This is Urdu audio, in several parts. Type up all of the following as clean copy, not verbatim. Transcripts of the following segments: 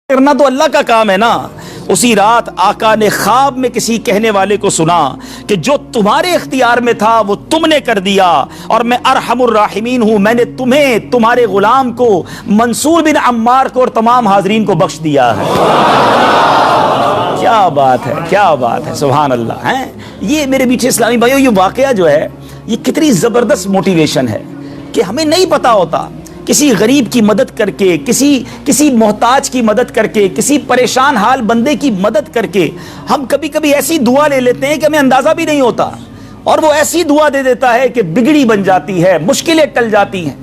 کرنا تو اللہ کا کام ہے نا۔ اسی رات آقا نے خواب میں کسی کہنے والے کو سنا کہ جو تمہارے اختیار میں تھا وہ تم نے کر دیا، اور میں ارحم الراحمین ہوں، میں نے تمہیں، تمہارے غلام کو، منصور بن عمار کو اور تمام حاضرین کو بخش دیا ہے۔ کیا بات ہے، کیا بات ہے، سبحان اللہ ہے۔ یہ میرے میٹھے اسلامی بھائیو، یہ واقعہ جو ہے یہ کتنی زبردست موٹیویشن ہے کہ ہمیں نہیں پتا ہوتا، کسی غریب کی مدد کر کے، کسی محتاج کی مدد کر کے، کسی پریشان حال بندے کی مدد کر کے ہم کبھی کبھی ایسی دعا لے لیتے ہیں کہ ہمیں اندازہ بھی نہیں ہوتا، اور وہ ایسی دعا دے دیتا ہے کہ بگڑی بن جاتی ہے، مشکلیں ٹل جاتی ہیں۔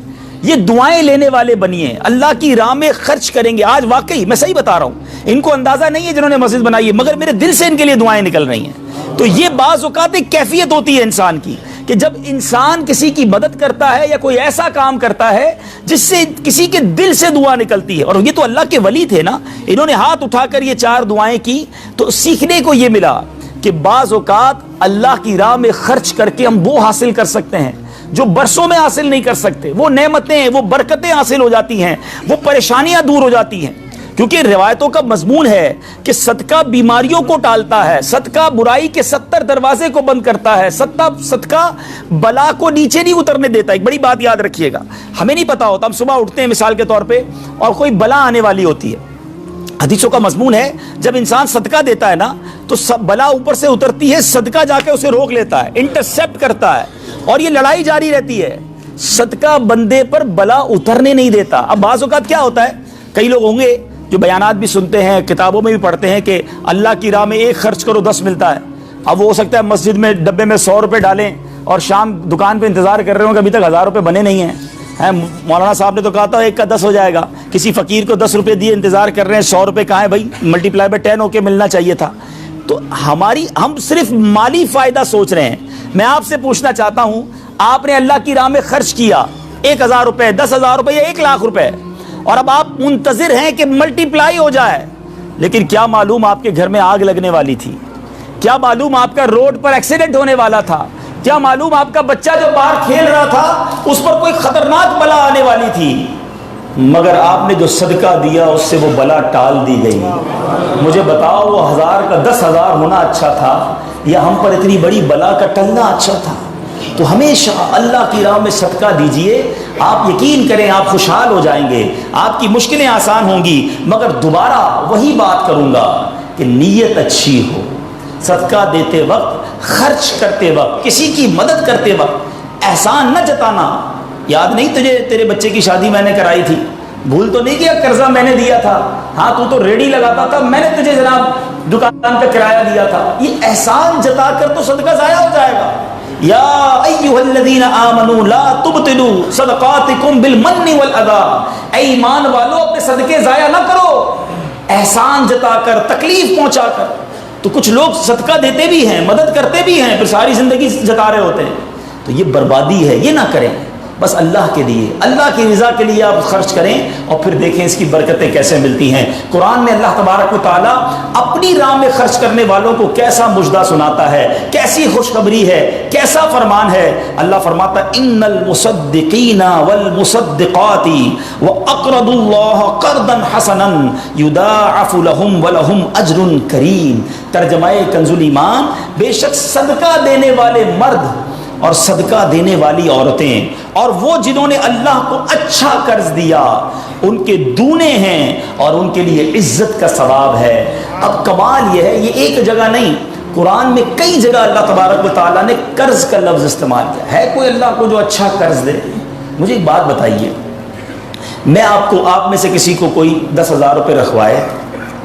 یہ دعائیں لینے والے بنیے، اللہ کی راہ میں خرچ کریں گے۔ آج واقعی میں صحیح بتا رہا ہوں، ان کو اندازہ نہیں ہے جنہوں نے مسجد بنائی ہے، مگر میرے دل سے ان کے لیے دعائیں نکل رہی ہیں۔ تو یہ بعض اوقات ایک کیفیت ہوتی ہے انسان کی کہ جب انسان کسی کی مدد کرتا ہے یا کوئی ایسا کام کرتا ہے جس سے کسی کے دل سے دعا نکلتی ہے، اور یہ تو اللہ کے ولی تھے نا، انہوں نے ہاتھ اٹھا کر یہ 4 دعائیں کی، تو سیکھنے کو یہ ملا کہ بعض اوقات اللہ کی راہ میں خرچ کر کے ہم وہ حاصل کر سکتے ہیں جو برسوں میں حاصل نہیں کر سکتے، وہ نعمتیں، وہ برکتیں حاصل ہو جاتی ہیں، وہ پریشانیاں دور ہو جاتی ہیں۔ کیونکہ روایتوں کا مضمون ہے کہ صدقہ بیماریوں کو ٹالتا ہے، صدقہ برائی کے 70 دروازے کو بند کرتا ہے، صدقہ بلا کو نیچے نہیں اترنے دیتا۔ ایک بڑی بات یاد رکھیے گا، ہمیں نہیں پتا ہوتا، ہم صبح اٹھتے ہیں مثال کے طور پہ اور کوئی بلا آنے والی ہوتی ہے، حدیثوں کا مضمون ہے جب انسان صدقہ دیتا ہے نا تو بلا اوپر سے اترتی ہے، صدقہ جا کے اسے روک لیتا ہے، انٹرسیپٹ کرتا ہے، اور یہ لڑائی جاری رہتی ہے۔ صدقہ بندے پر بلا اترنے نہیں دیتا۔ اب بعض اوقات کیا ہوتا ہے، کئی لوگ ہوں گے جو بیانات بھی سنتے ہیں، کتابوں میں بھی پڑھتے ہیں کہ اللہ کی راہ میں 1 خرچ کرو 10 ملتا ہے۔ اب وہ ہو سکتا ہے مسجد میں ڈبے میں 100 روپے ڈالیں اور شام دکان پہ انتظار کر رہے ہوں کہ ابھی تک 1000 روپے بنے نہیں ہیں۔ مولانا صاحب نے تو کہا تھا 1 کا 10 ہو جائے گا، کسی فقیر کو 10 روپے دیے، انتظار کر رہے ہیں، 100 روپے کہاں ہے بھائی، ملٹی پلائی بائی 10 ہو کے ملنا چاہیے تھا۔ تو ہم صرف مالی فائدہ سوچ رہے ہیں۔ میں آپ سے پوچھنا چاہتا ہوں، آپ نے اللہ کی راہ میں خرچ کیا 1000 روپے، 10,000 روپے یا 1,00,000 روپے، اور اب آپ منتظر ہیں کہ ملٹی پلائی ہو جائے، لیکن کیا معلوم آپ کے گھر میں آگ لگنے والی تھی، کیا معلوم آپ کا روڈ پر ایکسیڈنٹ ہونے والا تھا، کیا معلوم آپ کا بچہ جو باہر کھیل رہا تھا اس پر کوئی خطرناک بلا آنے والی تھی، مگر آپ نے جو صدقہ دیا اس سے وہ بلا ٹال دی گئی۔ مجھے بتاؤ، وہ 1000 کا 10,000 ہونا اچھا تھا یا ہم پر اتنی بڑی بلا کا ٹلنا اچھا تھا؟ تو ہمیشہ اللہ کی راہ میں صدقہ دیجئے، آپ یقین کریں آپ خوشحال ہو جائیں گے، آپ کی مشکلیں آسان ہوں گی۔ مگر دوبارہ وہی بات کروں گا کہ نیت اچھی ہو، صدقہ دیتے وقت، خرچ کرتے وقت، کسی کی مدد کرتے وقت احسان نہ جتانا۔ یاد نہیں تجھے تیرے بچے کی شادی میں نے کرائی تھی، بھول تو نہیں کیا قرضہ میں نے دیا تھا، ہاں تو ریڈی لگاتا تھا، میں نے تجھے جناب دکان پہ کرایہ دیا تھا۔ یہ احسان جتا کر تو صدقہ ضائع ہو جائے گا۔ یا ایھا الذین آمنوا لا تبطلوا صدقاتکم بالمن والاذی، اے ایمان والو اپنے صدقے ضائع نہ کرو احسان جتا کر، تکلیف پہنچا کر۔ تو کچھ لوگ صدقہ دیتے بھی ہیں، مدد کرتے بھی ہیں، پھر ساری زندگی جتا رہے ہوتے ہیں، تو یہ بربادی ہے، یہ نہ کریں۔ بس اللہ کے لیے، اللہ کی رضا کے لیے آپ خرچ کریں، اور پھر دیکھیں اس کی برکتیں کیسے ملتی ہیں۔ قرآن میں اللہ تبارک و تعالیٰ اپنی راہ میں خرچ کرنے والوں کو کیسا مژدہ سناتا ہے، کیسی خوشخبری ہے، کیسا فرمان ہے۔ اللہ فرماتا ہے ان المصدقین والمصدقات واقرضوا اللہ قرضا حسنا یضاعف لهم ولهم اجر کریم۔ ترجمہ کنز الایمان، بے شک صدقہ دینے والے مرد اور صدقہ دینے والی عورتیں، اور وہ جنہوں نے اللہ کو اچھا قرض دیا، ان کے دونے ہیں اور ان کے لیے عزت کا ثواب ہے۔ اب کمال یہ ہے، یہ ایک جگہ نہیں، قرآن میں کئی جگہ اللہ تبارک و تعالیٰ نے قرض کا لفظ استعمال کیا ہے۔ کوئی اللہ کو جو اچھا قرض دے؟ مجھے ایک بات بتائیے، میں آپ میں سے کسی کو کوئی 10,000 روپے رکھوائے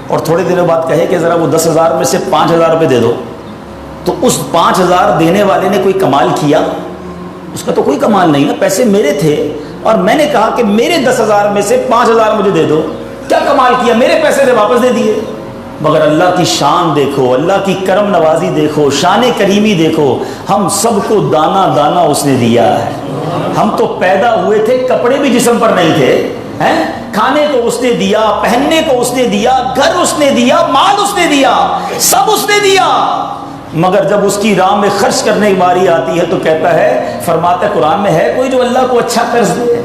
اور تھوڑے دنوں بعد کہے کہ ذرا وہ 10,000 میں سے 5,000 روپے دے دو، تو اس 5,000 دینے والے نے کوئی کمال کیا؟ اس کا تو کوئی کمال نہیں نا، پیسے میرے تھے اور میں نے کہا کہ میرے 10,000 میں سے 5,000 مجھے دے دو، کیا کمال کیا؟ میرے پیسے سے واپس دے دیے۔ مگر اللہ کی شان دیکھو، اللہ کی کرم نوازی دیکھو، شان کریمی دیکھو، ہم سب کو دانا دانا اس نے دیا ہے۔ ہم تو پیدا ہوئے تھے، کپڑے بھی جسم پر نہیں تھے، کھانے کو اس نے دیا، پہننے کو اس نے دیا، گھر اس نے دیا، مال اس نے دیا، سب اس نے دیا، مگر جب اس کی راہ میں خرچ کرنے کی باری آتی ہے تو کہتا ہے، فرماتا ہے قرآن میں ہے کوئی جو اللہ کو اچھا قرض دے؟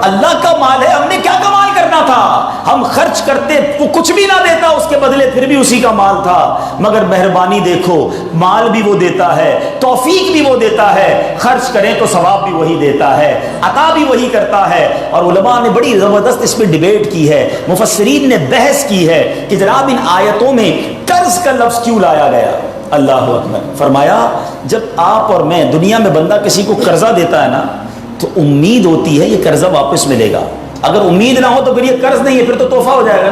اللہ کا مال ہے, ہم نے کیا کمال کرنا تھا؟ ہم خرچ کرتے, وہ کچھ بھی نہ دیتا اس کے بدلے, پھر بھی اسی کا مال تھا. مگر مہربانی دیکھو, مال بھی وہ دیتا ہے, توفیق بھی وہ دیتا ہے, خرچ کریں تو ثواب بھی وہی دیتا ہے, عطا بھی وہی کرتا ہے. اور علماء نے بڑی زبردست اس پہ ڈیبیٹ کی ہے, مفسرین نے بحث کی ہے کہ جناب ان آیتوں میں قرض کا لفظ کیوں لایا گیا. اللہ اکبر. فرمایا جب آپ اور میں, دنیا میں بندہ کسی کو قرضہ دیتا ہے نا, تو امید ہوتی ہے یہ قرضہ واپس ملے گا. اگر امید نہ ہو تو پھر یہ قرض نہیں ہے, پھر تو تحفہ ہو جائے گا.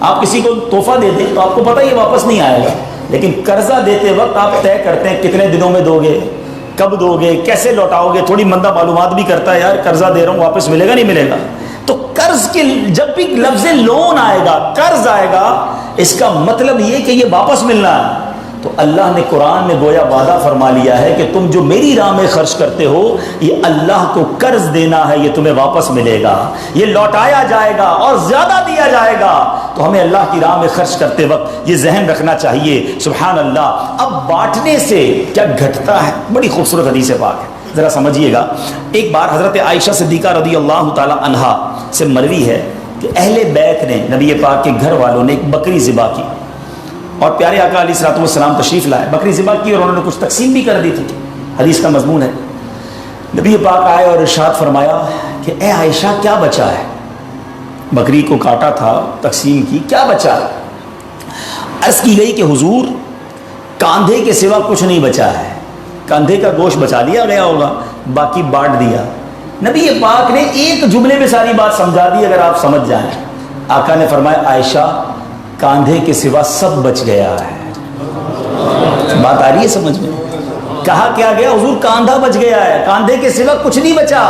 آپ کسی کو تحفہ دے دیں تو آپ کو پتہ یہ واپس نہیں آئے گا, لیکن قرضہ دیتے وقت آپ طے کرتے ہیں کتنے دنوں میں دو گے, کب دو گے, کیسے لوٹاؤ گے. تھوڑی بندہ معلومات بھی کرتا ہے, یار قرضہ دے رہا ہوں, واپس ملے گا نہیں ملے گا. تو قرض کے جب بھی لفظ لون آئے گا, قرض آئے گا, اس کا مطلب یہ کہ یہ واپس ملنا ہے. تو اللہ نے قرآن میں گویا وعدہ فرما لیا ہے کہ تم جو میری راہ میں خرچ کرتے ہو, یہ اللہ کو قرض دینا ہے, یہ تمہیں واپس ملے گا, یہ لوٹایا جائے گا اور زیادہ دیا جائے گا. تو ہمیں اللہ کی راہ میں خرچ کرتے وقت یہ ذہن رکھنا چاہیے. سبحان اللہ. اب بانٹنے سے کیا گھٹتا ہے؟ بڑی خوبصورت حدیث پاک ہے, ذرا سمجھیے گا. ایک بار حضرت عائشہ صدیقہ رضی اللہ تعالی عنہا سے مروی ہے کہ اہل بیت نے, نبی پاک کے گھر والوں نے ایک بکری ذبح کی, اور پیارے آقا علیہ الصلوۃ والسلام تشریف لائے. بکری ذبح کی اور انہوں نے کچھ تقسیم بھی کر دی تھی. حدیث کا مضمون ہے, نبی پاک آئے اور ارشاد فرمایا کہ اے عائشہ کیا بچا ہے؟ بکری کو کاٹا تھا, تقسیم کی, کیا بچا ہے؟ عرض کی گئی کہ حضور کاندھے کے سوا کچھ نہیں بچا ہے. کاندھے کا گوشت بچا لیا گیا ہوگا, باقی بانٹ دیا. نبی پاک نے ایک جملے میں ساری بات سمجھا دی, اگر آپ سمجھ جائیں. آقا نے فرمایا عائشہ کاندھے کے سوا سب بچ گیا ہے. بات آ رہی ہے سمجھ میں؟ کہا کیا گیا حضور؟ کاندھا بچ گیا ہے, کاندھے کے سوا کچھ نہیں بچا.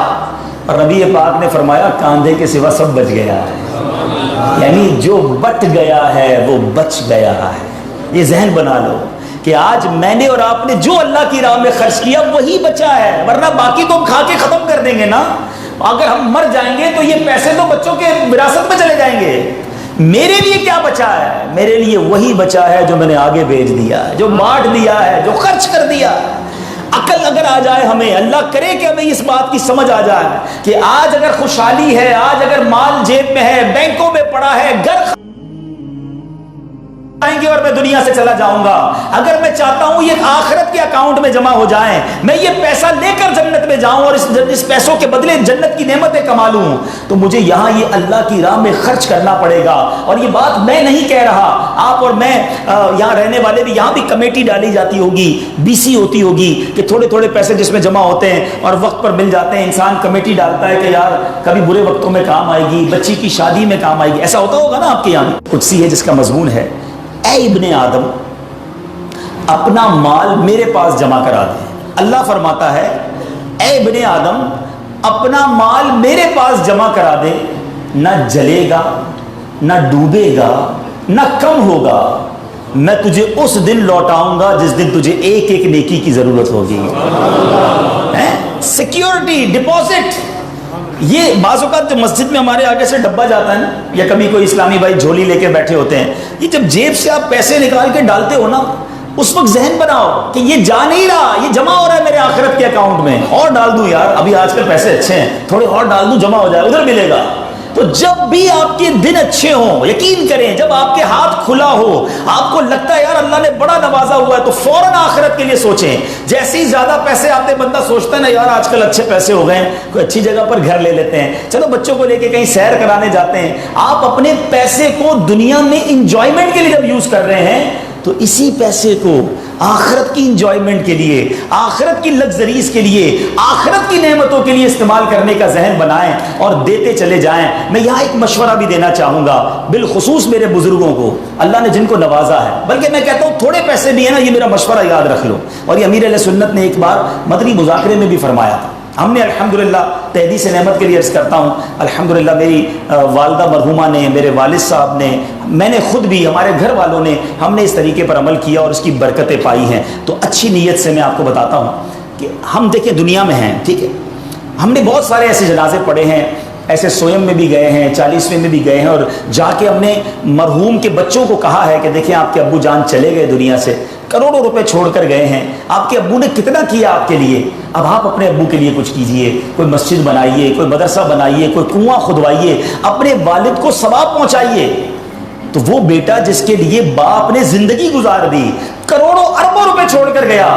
اور نبی پاک نے فرمایا کاندھے کے سوا سب بچ گیا ہے, یعنی جو بٹ گیا ہے وہ بچ گیا ہے. یہ ذہن بنا لو کہ آج میں نے اور آپ نے جو اللہ کی راہ میں خرچ کیا وہی بچا ہے, ورنہ باقی تو ہم کھا کے ختم کر دیں گے نا. اگر ہم مر جائیں گے تو یہ پیسے تو بچوں کے وراثت میں چلے جائیں گے. میرے لیے کیا بچا ہے؟ میرے لیے وہی بچا ہے جو میں نے آگے بھیج دیا ہے, جو بانٹ دیا ہے, جو خرچ کر دیا. عقل اگر آ جائے ہمیں, اللہ کرے کہ ہمیں اس بات کی سمجھ آ جائے کہ آج اگر خوشحالی ہے, آج اگر مال جیب میں ہے, بینکوں میں پڑا ہے, گھر آئیں گے اور میں دنیا سے چلا جاؤں گا. اگر میں چاہتا ہوں یہ آخرت کے اکاؤنٹ میں جمع ہو جائیں, میں یہ پیسہ لے کر جنت میں جاؤں اور اس پیسوں کے بدلے جنت کی نعمتیں کما لوں, تو مجھے یہاں یہ اللہ کی راہ میں خرچ کرنا پڑے گا. اور یہ بات میں نہیں کہہ رہا, آپ اور میں یہاں رہنے والے بھی, یہاں بھی کمیٹی ڈالی جاتی ہوگی, BC ہوتی ہوگی کہ تھوڑے تھوڑے پیسے جس میں جمع ہوتے ہیں اور وقت پر مل جاتے ہیں. انسان کمیٹی ڈالتا ہے کہ یار کبھی برے وقتوں میں کام آئے گی, بچی کی شادی میں کام آئے گی. ایسا ہوتا ہوگا نا آپ کے یہاں. قدسی ہے جس کا مضمون ہے اے ابن آدم اپنا مال میرے پاس جمع کرا دے. اللہ فرماتا ہے اے ابن آدم اپنا مال میرے پاس جمع کرا دے, نہ جلے گا, نہ ڈوبے گا, نہ کم ہوگا. میں تجھے اس دن لوٹاؤں گا جس دن تجھے ایک ایک نیکی کی ضرورت ہوگی. Security deposit. یہ بعض اوقات جو مسجد میں ہمارے آگے سے ڈبہ جاتا ہے نا, یا کبھی کوئی اسلامی بھائی جھولی لے کے بیٹھے ہوتے ہیں, یہ جب جیب سے آپ پیسے نکال کے ڈالتے ہو نا, اس وقت ذہن بناؤ کہ یہ جا نہیں رہا, یہ جمع ہو رہا ہے میرے آخرت کے اکاؤنٹ میں. اور ڈال دوں یار, ابھی آج کل پیسے اچھے ہیں, تھوڑے اور ڈال دوں, جمع ہو جائے, ادھر ملے گا. تو جب بھی آپ کے دن اچھے ہوں, یقین کریں جب آپ کے ہاتھ کھلا ہو, آپ کو لگتا ہے یار اللہ نے بڑا نوازا ہوا ہے, تو فوراً آخرت کے لیے سوچیں. جیسے ہی زیادہ پیسے آتے بندہ سوچتا ہے نا یار آج کل اچھے پیسے ہو گئے ہیں, کوئی اچھی جگہ پر گھر لے لیتے ہیں, چلو بچوں کو لے کے کہیں سیر کرانے جاتے ہیں. آپ اپنے پیسے کو دنیا میں انجوائمنٹ کے لیے جب یوز کر رہے ہیں, تو اسی پیسے کو آخرت کی انجوائمنٹ کے لیے, آخرت کی لگزریز کے لیے, آخرت کی نعمتوں کے لیے استعمال کرنے کا ذہن بنائیں اور دیتے چلے جائیں. میں یہاں ایک مشورہ بھی دینا چاہوں گا, بالخصوص میرے بزرگوں کو, اللہ نے جن کو نوازا ہے, بلکہ میں کہتا ہوں تھوڑے پیسے بھی ہیں نا, یہ میرا مشورہ یاد رکھ لو. اور یہ امیر علیہ سنت نے ایک بار مدنی مذاکرے میں بھی فرمایا تھا. ہم نے الحمدللہ تحدیث نعمت کے لیے عرض کرتا ہوں, الحمدللہ میری والدہ مرحومہ نے, میرے والد صاحب نے, میں نے خود بھی, ہمارے گھر والوں نے, ہم نے اس طریقے پر عمل کیا اور اس کی برکتیں پائی ہیں. تو اچھی نیت سے میں آپ کو بتاتا ہوں کہ ہم دیکھیں دنیا میں ہیں, ٹھیک ہے, ہم نے بہت سارے ایسے جنازے پڑھے ہیں, ایسے سویم میں بھی گئے ہیں, 40ویں میں بھی گئے ہیں, اور جا کے ہم نے مرحوم کے بچوں کو کہا ہے کہ دیکھیں آپ کے ابو جان چلے گئے دنیا سے, کروڑوں روپے چھوڑ کر گئے ہیں، آپ کے ابو نے کتنا کیا آپ کے لیے، اب آپ اپنے ابو کے لیے کچھ کیجئے، کوئی مسجد بنائیے، کوئی مدرسہ بنائیے، کوئی کنواں کھدوائیے، اپنے والد کو ثواب پہنچائیے۔ تو وہ بیٹا جس کے لیے باپ نے زندگی گزار دی، کروڑوں اربوں روپے چھوڑ کر گیا،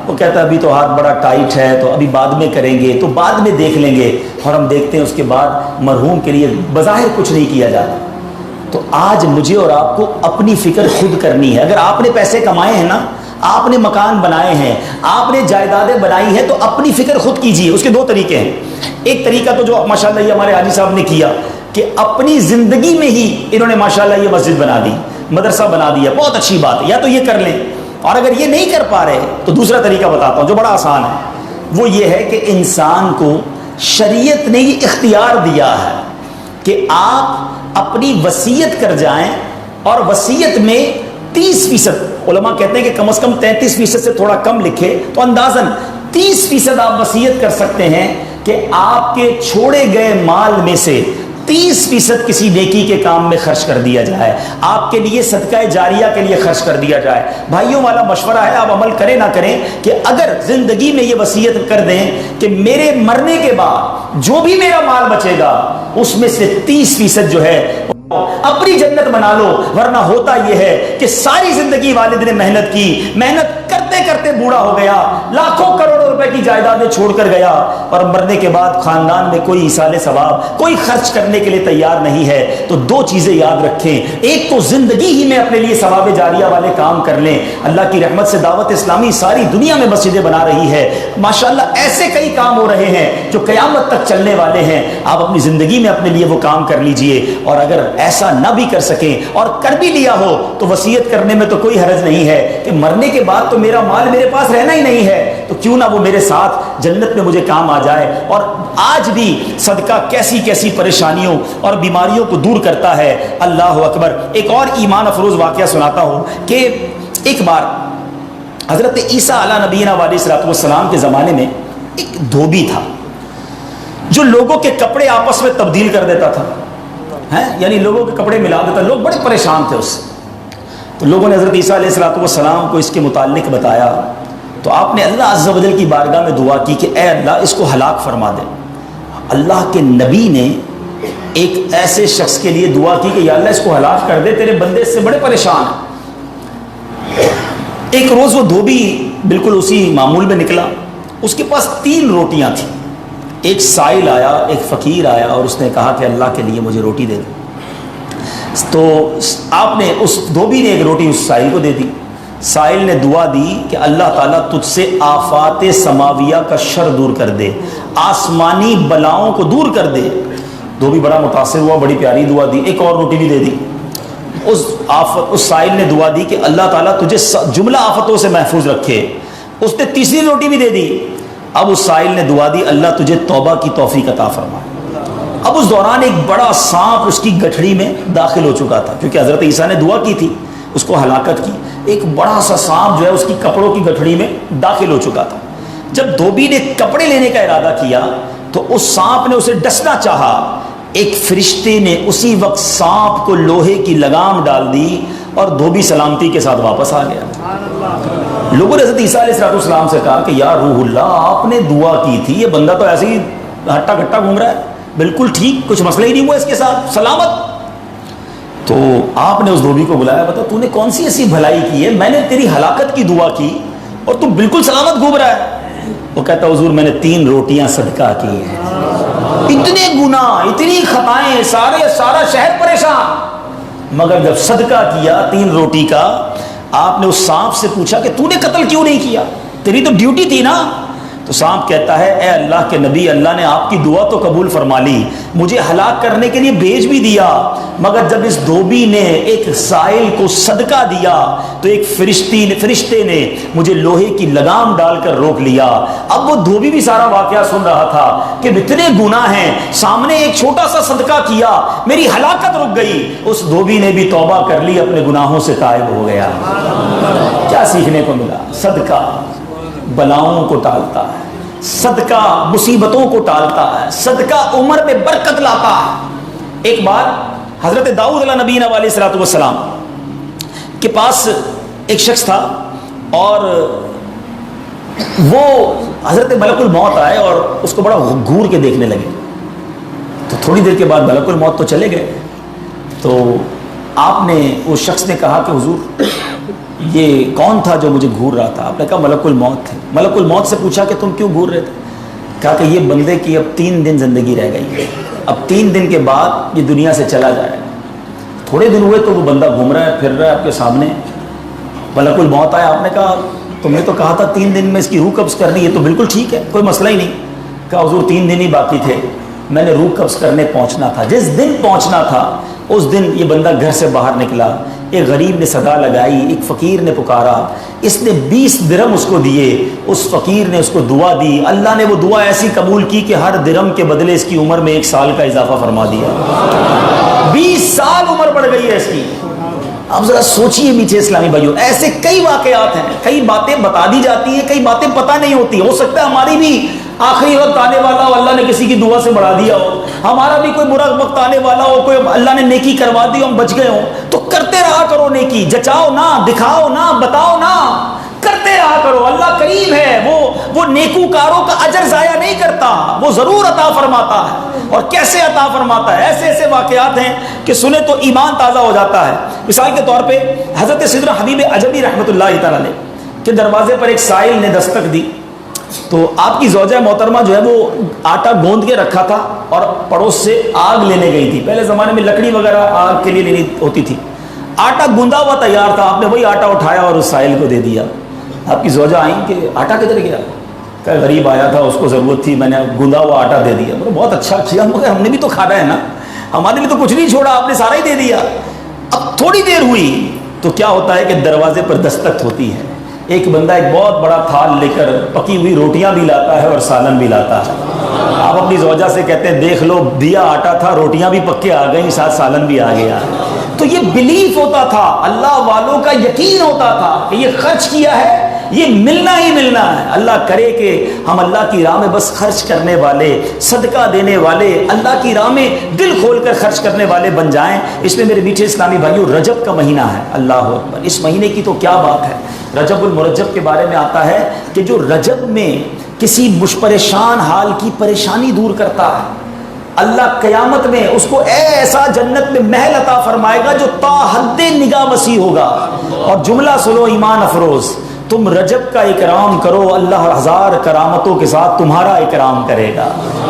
وہ کہتا ہے ابھی تو ہاتھ بڑا ٹائٹ ہے، تو ابھی بعد میں کریں گے، تو بعد میں دیکھ لیں گے، اور ہم دیکھتے ہیں اس کے بعد مرحوم کے لیے بظاہر کچھ نہیں کیا جاتا۔ تو آج مجھے اور آپ کو اپنی فکر خود کرنی ہے۔ اگر آپ نے پیسے کمائے ہیں نا، آپ نے مکان بنائے ہیں، آپ نے جائیدادیں بنائی ہیں، تو اپنی فکر خود کیجئے۔ اس کے دو طریقے ہیں۔ ایک طریقہ تو جو ماشاءاللہ یہ ہمارے حاجی صاحب نے کیا کہ اپنی زندگی میں ہی انہوں نے ماشاءاللہ یہ مسجد بنا دی، مدرسہ بنا دیا، بہت اچھی بات ہے، یا تو یہ کر لیں، اور اگر یہ نہیں کر پا رہے تو دوسرا طریقہ بتاتا ہوں جو بڑا آسان ہے۔ وہ یہ ہے کہ انسان کو شریعت نے یہ اختیار دیا ہے کہ آپ اپنی وصیت کر جائیں، اور وصیت میں 30%، علماء کہتے ہیں کہ کم از کم 33% سے تھوڑا کم لکھے تو اندازاً 30% آپ وصیت کر سکتے ہیں کہ آپ کے چھوڑے گئے مال میں سے 30% کسی نیکی کے کام میں خرچ کر دیا جائے، آپ کے لیے صدقہ جاریہ کے لیے خرچ کر دیا جائے۔ بھائیوں والا مشورہ ہے، آپ عمل کریں نہ کریں، کہ اگر زندگی میں یہ وصیت کر دیں کہ میرے مرنے کے بعد جو بھی میرا مال بچے گا اس میں سے 30% جو ہے اپنی جنت بنا لو، ورنہ ہوتا یہ ہے کہ ساری زندگی والد نے محنت کی، محنت کرتے کرتے بوڑھا ہو گیا، لاکھوں کروڑوں روپے کی جائیدادیں چھوڑ کر گیا، اور مرنے کے بعد خاندان میں کوئی ایصال ثواب، کوئی خرچ کرنے کے لیے تیار نہیں ہے۔ تو دو چیزیں یاد رکھیں، ایک تو زندگی ہی میں اپنے لیے ثواب جاریہ والے کام کر لیں۔ اللہ کی رحمت سے دعوت اسلامی ساری دنیا میں مسجدیں بنا رہی ہے، ماشاءاللہ ایسے کئی کام ہو رہے ہیں جو قیامت تک چلنے والے ہیں۔ آپ اپنی زندگی میں اپنے لیے وہ کام کر لیجئے، اور اگر ایسا نہ بھی کر سکیں اور کر بھی لیا ہو تو وصیت کرنے میں تو کوئی حرج نہیں ہے کہ مرنے کے بعد تو میرا مال میرے پاس رہنا ہی نہیں ہے، تو کیوں نہ وہ میرے ساتھ جنت میں مجھے کام آ جائے۔ اور آج بھی صدقہ کیسی کیسی پریشانیوں اور بیماریوں کو دور کرتا ہے، اللہ اکبر۔ ایک اور ایمان افروز واقعہ سناتا ہوں کہ ایک بار حضرت عیسیٰ علیہ نبینا علیہ السلام کے زمانے میں ایک دھوبی تھا جو لوگوں کے کپڑے آپس میں تبدیل کر دیتا تھا، یعنی لوگوں کے کپڑے ملا دیتا، لوگ بڑے پریشان تھے اس سے۔ تو لوگوں نے حضرت عیسیٰ علیہ السلام کو اس کے متعلق بتایا، تو آپ نے اللہ عز و جل کی بارگاہ میں دعا کی کہ اے اللہ اس کو ہلاک فرما دے۔ اللہ کے نبی نے ایک ایسے شخص کے لیے دعا کی کہ یا اللہ اس کو ہلاک کر دے، تیرے بندے اس سے بڑے پریشان ہیں۔ ایک روز وہ دھوبی بالکل اسی معمول میں نکلا، اس کے پاس 3 روٹیاں تھیں۔ ایک سائل آیا، ایک فقیر آیا، اور اس نے کہا کہ اللہ کے لیے مجھے روٹی دے دو۔ تو آپ نے اس دھوبی نے ایک روٹی اس سائل کو دے دی۔ سائل نے دعا دی کہ اللہ تعالیٰ تجھ سے آفات سماویہ کا شر دور کر دے، آسمانی بلاؤں کو دور کر دے۔ دھوبی بڑا متاثر ہوا، بڑی پیاری دعا دی، ایک اور روٹی بھی دے دی۔ اس سائل نے دعا دی کہ اللہ تعالیٰ تجھے جملہ آفتوں سے محفوظ رکھے۔ اس نے تیسری روٹی بھی دے دی۔ اب اس سائل نے دعا دی اللہ تجھے توبہ کی توفیق عطا فرما۔ اب اس دوران ایک بڑا سانپ اس کی گٹھڑی میں داخل ہو چکا تھا، کیونکہ حضرت عیسیٰ نے دعا کی تھی، اس کو ہلاکت کی۔ ایک بڑا سا سانپ جو ہے اس کی کپڑوں کی گٹھڑی میں داخل ہو چکا تھا۔ جب دھوبی نے کپڑے لینے کا ارادہ کیا تو اس سانپ نے اسے ڈسنا چاہا، ایک فرشتے نے اسی وقت سانپ کو لوہے کی لگام ڈال دی اور دھوبی سلامتی کے ساتھ واپس آ گیا۔ لوگوں نے حضرت عیسیٰ علیہ السلام سے کہا کہ یا روح اللہ، آپ نے دعا کی تھی، یہ بندہ تو ایسے ہی ہٹا کٹا گھوم رہا ہے، بالکل ٹھیک، کچھ مسئلہ ہی نہیں ہوا اس کے ساتھ، سلامت۔ تو آپ نے اس دھوبی کو بلایا، بتا تو نے کون سی ایسی بھلائی کی ہے، میں نے تیری ہلاکت کی دعا کی اور تو بالکل سلامت گھوم رہا ہے۔ وہ کہتا حضور میں نے 3 روٹیاں صدقہ کی ہیں، اتنے گناہ، اتنی خطائیں، سارا شہر پریشان، مگر جب صدقہ کیا 3 روٹی کا، آپ نے اس سانپ سے پوچھا کہ تو نے قتل کیوں نہیں کیا، تیری تو ڈیوٹی تھی نا۔ تو سانپ کہتا ہے اے اللہ کے نبی، اللہ نے آپ کی دعا تو قبول فرما لی، مجھے ہلاک کرنے کے لیے بھیج بھی دیا، مگر جب اس دھوبی نے ایک سائل کو صدقہ دیا تو ایک فرشتے نے مجھے لوہے کی لگام ڈال کر روک لیا۔ اب وہ دھوبی بھی سارا واقعہ سن رہا تھا کہ اتنے گناہ ہیں، سامنے ایک چھوٹا سا صدقہ کیا، میری ہلاکت رک گئی۔ اس دھوبی نے بھی توبہ کر لی، اپنے گناہوں سے تائب ہو گیا۔ کیا سیکھنے کو ملا؟ صدقہ بلاؤں کو ٹالتا ہے، صدقہ مصیبتوں کو ٹالتا ہے، صدقہ عمر میں برکت لاتا ہے۔ ایک بار حضرت داؤد علیہ نبینا علیہ السلام کے پاس ایک شخص تھا، اور وہ حضرت ملک الموت آئے اور اس کو بڑا گھور کے دیکھنے لگے. تو تھوڑی دیر کے بعد ملک الموت تو چلے گئے. تو آپ نے اس شخص نے کہا کہ حضور یہ کون تھا جو مجھے گھور رہا تھا؟ آپ نے کہا ملک الموت تھے. ملک الموت سے پوچھا کہ تم کیوں گھور رہے تھے؟ کہا کہ یہ بندے کی اب 3 دن زندگی رہ گئی ہے, اب 3 دن کے بعد یہ دنیا سے چلا جائے گا. تھوڑے دن ہوئے تو وہ بندہ گھوم رہا ہے, پھر رہا ہے آپ کے سامنے. ملک الموت آیا, آپ نے کہا تم نے تو کہا تھا 3 دن میں اس کی روح قبض کرنی ہے, تو بالکل ٹھیک ہے, کوئی مسئلہ ہی نہیں. کہا حضور 3 دن ہی باقی تھے, میں نے روح قبض کرنے پہنچنا تھا. جس دن پہنچنا تھا اس دن یہ بندہ گھر سے باہر نکلا. ایک غریب نے صدا لگائی, ایک فقیر نے پکارا, اس نے 20 درہم اس کو دیے. اس فقیر نے اس کو دعا دی, اللہ نے وہ دعا ایسی قبول کی کہ ہر درہم کے بدلے اس کی عمر میں 1 سال کا اضافہ فرما دیا. 20 سال عمر بڑھ گئی ہے اس کی. اب ذرا سوچئے میٹھے اسلامی بھائیوں, ایسے کئی واقعات ہیں, کئی باتیں بتا دی جاتی ہیں, کئی باتیں پتہ نہیں ہوتی. ہو سکتا ہے ہماری بھی آخری وقت آنے والا ہو, اللہ نے کسی کی دعا سے بڑھا دیا ہو, ہمارا بھی کوئی برا وقت آنے والا ہو, کوئی اللہ نے نیکی کروا دی, ہم بچ گئے ہوں. تو کرتے رہا کرو نیکی, جچاؤ نہ, دکھاؤ نہ, بتاؤ نہ, کرتے رہا کرو. اللہ کریم ہے, وہ نیکوکاروں کا اجر ضائع نہیں کرتا, وہ ضرور عطا فرماتا ہے. اور کیسے عطا فرماتا ہے؟ ایسے ایسے واقعات ہیں کہ سنے تو ایمان تازہ ہو جاتا ہے. مثال کے طور پہ حضرت سیدنا حبیب عجمی رحمۃ اللہ تعالی علیہ کے دروازے پر ایک سائل نے دستک دی. تو آپ کی زوجہ محترمہ جو ہے وہ آٹا گوندھ کے رکھا تھا اور پڑوس سے آگ لینے گئی تھی. پہلے زمانے میں لکڑی وغیرہ آگ کے لیے لینی ہوتی تھی. آٹا گوندا ہوا تیار تھا, آپ نے وہی آٹا اٹھایا اور اس سائل کو دے دیا. آپ کی زوجہ آئیں کہ آٹا کدھر گیا؟ کہ غریب آیا تھا, اس کو ضرورت تھی, میں نے گوندا ہوا آٹا دے دیا. بولے بہت اچھا کیا, ہم نے بھی تو کھانا ہے نا, ہمارے لیے تو کچھ نہیں چھوڑا, آپ نے سارا ہی دے دیا. اب تھوڑی دیر ہوئی تو کیا ہوتا ہے کہ دروازے پر دستک ہوتی ہے. ایک بندہ ایک بہت بڑا تھال لے کر پکی ہوئی روٹیاں بھی لاتا ہے اور سالن بھی لاتا ہے. آپ اپنی زوجہ سے کہتے ہیں دیکھ لو, دیا آٹا تھا, روٹیاں بھی پکے آ گئیں, ساتھ سالن بھی آ گیا. تو یہ بلیف ہوتا تھا, اللہ والوں کا یقین ہوتا تھا کہ یہ خرچ کیا ہے, یہ ملنا ہی ملنا ہے. اللہ کرے کہ ہم اللہ کی راہ میں بس خرچ کرنے والے, صدقہ دینے والے, اللہ کی راہ میں دل کھول کر خرچ کرنے والے بن جائیں. اس میں میرے میٹھے اسلامی بھائیوں رجب کا مہینہ ہے. اللہ اکبر, اس مہینے کی تو کیا بات ہے. رجب المرجب کے بارے میں آتا ہے کہ جو رجب میں کسی پریشان حال کی پریشانی دور کرتا ہے, اللہ قیامت میں اس کو ایسا جنت میں محل عطا فرمائے گا جو تا حد نگاہ وسیع ہوگا. اور جملہ سنو ایمان افروز, تم رجب کا اکرام کرو, اللہ 1000 کرامتوں کے ساتھ تمہارا اکرام کرے گا.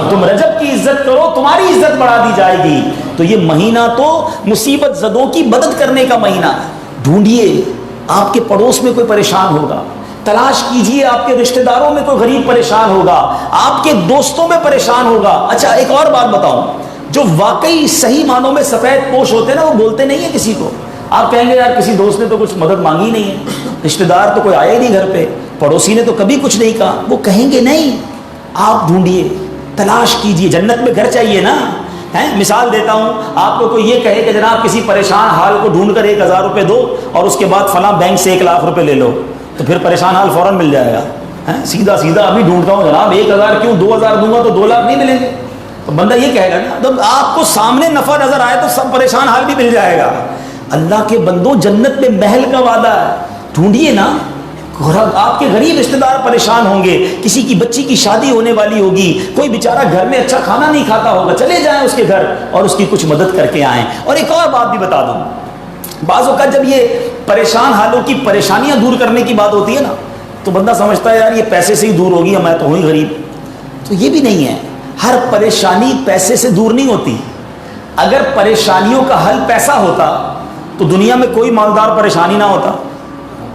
تم رجب کی عزت کرو, تمہاری عزت بڑھا دی جائے گی. تو یہ مہینہ تو مصیبت زدوں کی مدد کرنے کا مہینہ ہے. ڈھونڈیے, آپ کے پڑوس میں کوئی پریشان ہوگا, تلاش کیجئے, آپ کے رشتہ داروں میں کوئی غریب پریشان ہوگا, آپ کے دوستوں میں پریشان ہوگا. اچھا ایک اور بات بتاؤں, جو واقعی صحیح معنوں میں سفید پوش ہوتے ہیں نا, وہ بولتے نہیں ہیں کسی کو. آپ کہیں گے یار کسی دوست نے تو کچھ مدد مانگی نہیں ہے, رشتہ دار تو کوئی آیا ہی نہیں گھر پہ, پڑوسی نے تو کبھی کچھ نہیں کہا, وہ کہیں گے نہیں. آپ ڈھونڈیے, تلاش کیجئے, جنت میں گھر چاہیے نا. مثال دیتا ہوں, آپ کو کوئی یہ کہے کہ جناب کسی پریشان حال کو ڈھونڈ کر 1000 روپے دو اور اس کے بعد فلاں بینک سے 1 لاکھ روپے لے لو, تو پھر پریشان حال فوراً مل جائے گا. سیدھا سیدھا ابھی ڈھونڈتا ہوں جناب 1000 کیوں, 2000 دوں گا تو 2 لاکھ نہیں ملیں گے. تو بندہ یہ کہے گا نا, جب آپ کو سامنے نفع نظر آئے تو سب پریشان حال بھی مل جائے گا. اللہ کے بندوں, جنت میں محل کا وعدہ ہے, ڈھونڈیے نا. آپ کے غریب رشتہ دار پریشان ہوں گے, کسی کی بچی کی شادی ہونے والی ہوگی, کوئی بیچارہ گھر میں اچھا کھانا نہیں کھاتا ہوگا, چلے جائیں اس کے گھر اور اس کی کچھ مدد کر کے آئیں. اور ایک اور بات بھی بتا دوں, بعض اوقات جب یہ پریشان حالوں کی پریشانیاں دور کرنے کی بات ہوتی ہے نا, تو بندہ سمجھتا ہے یار یہ پیسے سے ہی دور ہوگی, میں تو ہوں ہی غریب. تو یہ بھی نہیں ہے, ہر پریشانی پیسے سے دور نہیں ہوتی. اگر پریشانیوں کا حل پیسہ ہوتا تو دنیا میں کوئی مالدار پریشانی نہ ہوتا.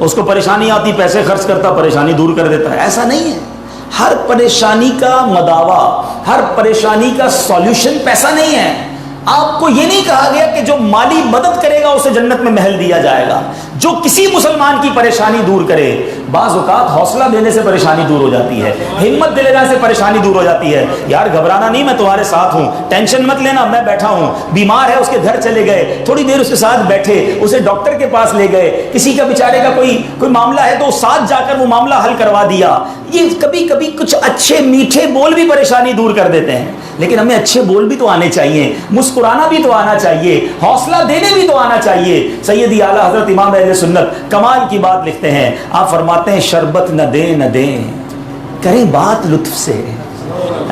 اس کو پریشانی آتی, پیسے خرچ کرتا, پریشانی دور کر دیتا ہے. ایسا نہیں ہے. ہر پریشانی کا مداوا, ہر پریشانی کا سولوشن پیسہ نہیں ہے. آپ کو یہ نہیں کہا گیا کہ جو مالی مدد کرے گا اسے جنت میں محل دیا جائے گا. جو کسی مسلمان کی پریشانی دور کرے, بعض اوقات حوصلہ دینے سے پریشانی دور ہو جاتی ہے, ہمت دلانے سے پریشانی دور ہو جاتی ہے. یار گھبرانا نہیں, میں تمہارے ساتھ ہوں, ٹینشن مت لینا, میں بیٹھا ہوں. بیمار ہے, اس کے گھر چلے گئے, تھوڑی دیر اس کے ساتھ بیٹھے, اسے ڈاکٹر کے پاس لے گئے, کسی کا بیچارے کا کوئی معاملہ ہے تو ساتھ جا کر وہ معاملہ حل کروا دیا. یہ کبھی کبھی کچھ اچھے میٹھے بول بھی پریشانی دور کر دیتے ہیں. لیکن ہمیں اچھے بول بھی تو آنے چاہیے. مسکرانا بھی تو آنا چاہیے, حوصلہ دینے بھی تو آنا چاہیے. سیدی اعلیٰ حضرت امام اہل سنت کمال کی بات لکھتے ہیں, آپ فرماتے ہیں شربت نہ دیں کریں بات لطف سے.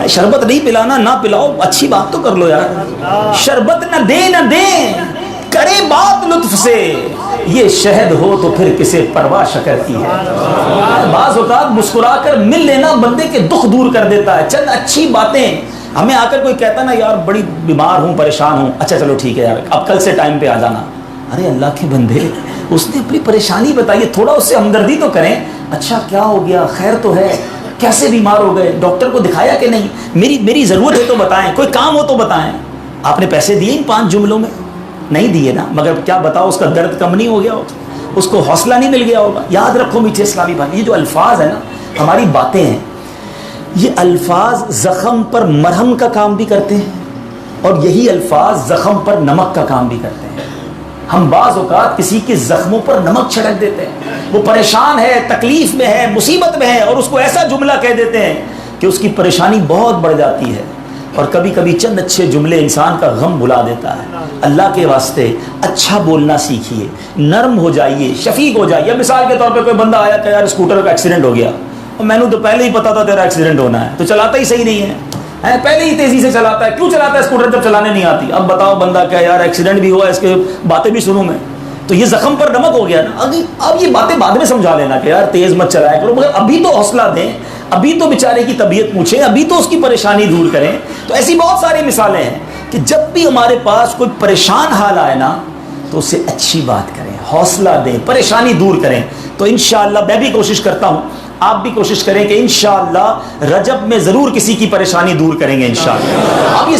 شربت نہیں پلانا, نہ پلاؤ, اچھی بات تو کر لو یار. شربت نہ دیں کریں بات لطف سے, یہ شہد ہو تو پھر کسے پرواہ شکر کی ہے. بعض اوقات مسکرا کر مل لینا بندے کے دکھ دور کر دیتا ہے. چند اچھی باتیں, ہمیں آ کر کوئی کہتا نا یار بڑی بیمار ہوں, پریشان ہوں, اچھا چلو ٹھیک ہے یار اب کل سے ٹائم پہ آ جانا. ارے اللہ کے بندے, اس نے اپنی پریشانی بتائی, تھوڑا اس سے ہمدردی تو کریں. اچھا کیا ہو گیا, خیر تو ہے, کیسے بیمار ہو گئے, ڈاکٹر کو دکھایا کہ نہیں, میری ضرورت ہے تو بتائیں, کوئی کام ہو تو بتائیں. آپ نے پیسے دیے ان 5 جملوں میں؟ نہیں دیے نا, مگر کیا بتاؤ اس کا درد کم نہیں ہو گیا ہوگا, اس کو حوصلہ نہیں مل گیا ہوگا. یاد رکھو میٹھے اسلامی بھائی, یہ جو الفاظ ہیں نا, ہماری باتیں ہیں, یہ الفاظ زخم پر مرہم کا کام بھی کرتے ہیں, اور یہی الفاظ زخم پر نمک کا کام بھی کرتے ہیں. ہم بعض اوقات کسی کے زخموں پر نمک چھڑک دیتے ہیں, وہ پریشان ہے, تکلیف میں ہے, مصیبت میں ہے, اور اس کو ایسا جملہ کہہ دیتے ہیں کہ اس کی پریشانی بہت بڑھ جاتی ہے. اور کبھی کبھی چند اچھے جملے انسان کا غم بھلا دیتا ہے. اللہ کے واسطے اچھا بولنا سیکھیے, نرم ہو جائیے, شفیق ہو جائیے. مثال کے طور پہ کوئی بندہ آیا کہ یار اسکوٹر کا ایکسیڈنٹ ہو گیا, اور میں نے تو پہلے ہی پتا تھا تیرا ایکسیڈنٹ ہونا ہے, تو چلاتا ہی صحیح نہیں ہے, پہلے ہی تیزی سے چلاتا ہے. کیوں چلاتا ہے اسکوٹر جب چلانے نہیں آتی؟ اب بتاؤ بندہ کیا یار ایکسیڈنٹ بھی ہوا, اس کے باتیں بھی سنوں میں, تو یہ زخم پر نمک ہو گیا نا. اب یہ باتیں بعد میں سمجھا لینا کہ یار تیز مت چلایا کرو, مگر ابھی تو حوصلہ دیں, ابھی تو بیچارے کی طبیعت پوچھیں, ابھی تو اس کی پریشانی دور کریں. تو ایسی بہت ساری مثالیں ہیں کہ جب بھی ہمارے پاس کوئی پریشان حال آئے نا, تو اسے اچھی بات کریں, حوصلہ دیں, پریشانی دور کریں. تو انشاءاللہ میں بھی کوشش کرتا ہوں, آپ بھی کوشش کریں کہ انشاءاللہ رجب میں ضرور کسی کی پریشانی دور کریں گے انشاءاللہ. اب یہ